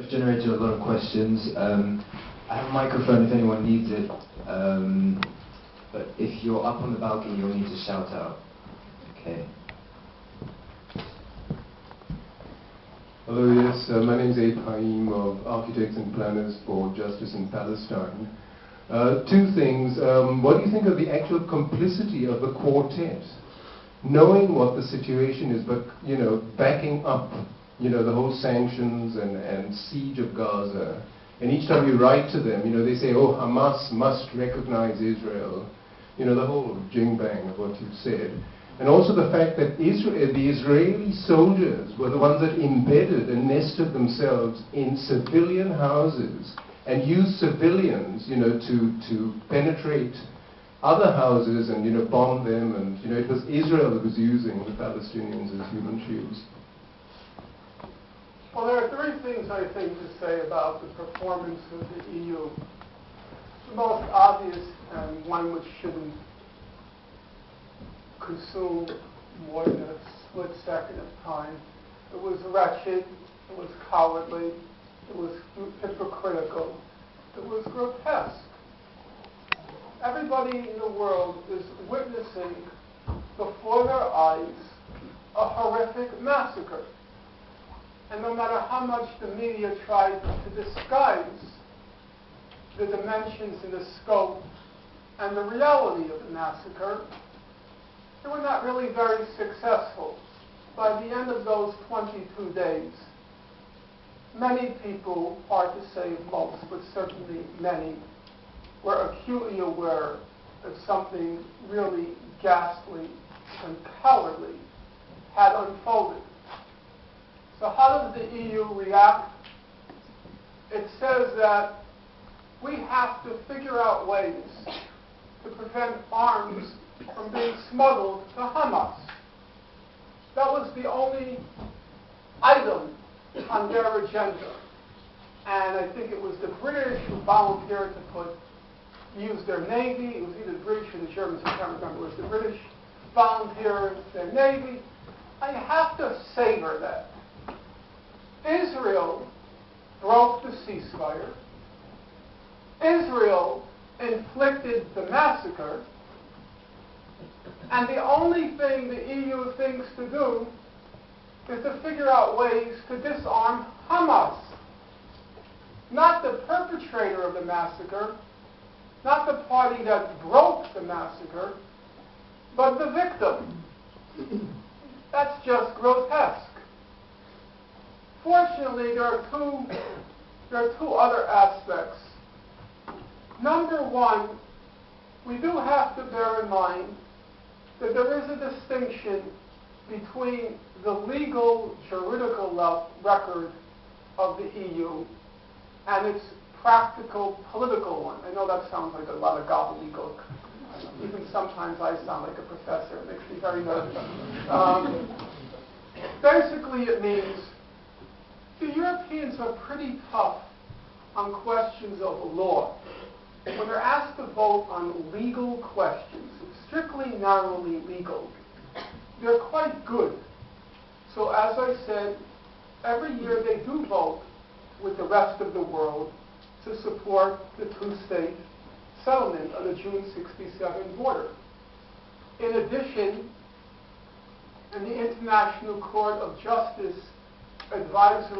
I've generated a lot of questions. I have a microphone if anyone needs it. But if you're up on the balcony, you'll need to shout out. Okay. Hello, yes, my name is Abe Haim of Architects and Planners for Justice in Palestine. Two things. What do you think of the actual complicity of the quartet? Knowing what the situation is, but, backing up, the whole sanctions and siege of Gaza. And each time you write to them, they say, oh, Hamas must recognize Israel. The whole jing-bang of what you've said. And also the fact that the Israeli soldiers were the ones that embedded and nested themselves in civilian houses and used civilians, to penetrate other houses and, bomb them. And, it was Israel that was using the Palestinians as human shields. Well, there are three things, I think, to say about the performance of the EU. The most obvious, and one which shouldn't consume more than a split second of time. It was wretched, it was cowardly, it was hypocritical, it was grotesque. Everybody in the world is witnessing before their eyes a horrific massacre. And no matter how much the media tried to disguise the dimensions and the scope and the reality of the massacre, they were not really very successful. By the end of those 22 days, many people, hard to say most, but certainly many, were acutely aware that something really ghastly and cowardly had unfolded. So how does the EU react? It says that we have to figure out ways to prevent arms from being smuggled to Hamas. That was the only item on their agenda. And I think it was the British who volunteered to use their navy. It was either the British or the Germans, I can't remember. It was the British volunteered their navy. I have to savor that. Israel broke the ceasefire. Israel inflicted the massacre. And the only thing the EU thinks to do is to figure out ways to disarm Hamas. Not the perpetrator of the massacre, not the party that broke the massacre, but the victim. That's just grotesque. Fortunately, there are two other aspects. Number one, we do have to bear in mind that there is a distinction between the legal, juridical record of the EU and its practical, political one. I know that sounds like a lot of gobbledygook. Even sometimes I sound like a professor. It makes me very nervous. Basically, it means the Europeans are pretty tough on questions of law. When they're asked to vote on legal questions, strictly narrowly legal, they're quite good. So as I said, every year they do vote with the rest of the world to support the two-state settlement of the June 1967 border. In addition, in the International Court of Justice advisory